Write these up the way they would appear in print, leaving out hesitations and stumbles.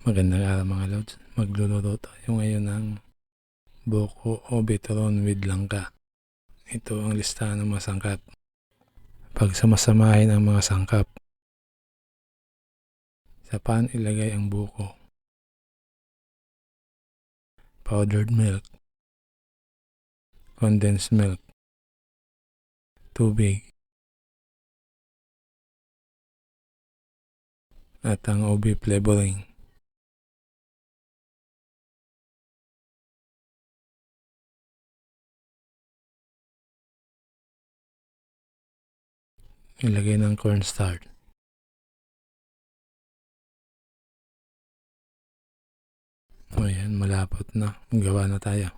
Magandang araw mga lods. Magluluto tayo ngayon ng buko o bitoron with langka. Ito ang listahan ng mga sangkap. Pagsamasamahin ang mga sangkap. Sa pan ilagay ang buko, powdered milk, condensed milk, tubig, at ang OB flavoring. Ilagay ng cornstarch. Ayan, malapot na. Gawa na tayo.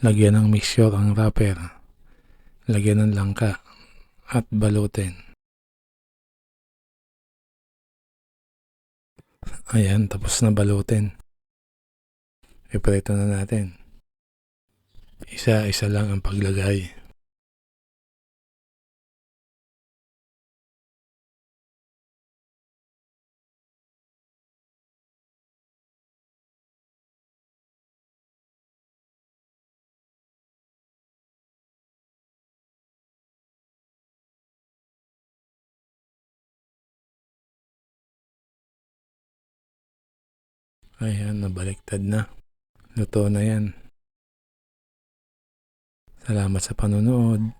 Lagyan ng mixture ang wrapper. Lagyan ng langka at balutin. Ayan, tapos na balutin. Iprito na natin. Isa-isa lang ang paglagay. Ayan, nabaliktad na. Luto na yan. Salamat sa panonood.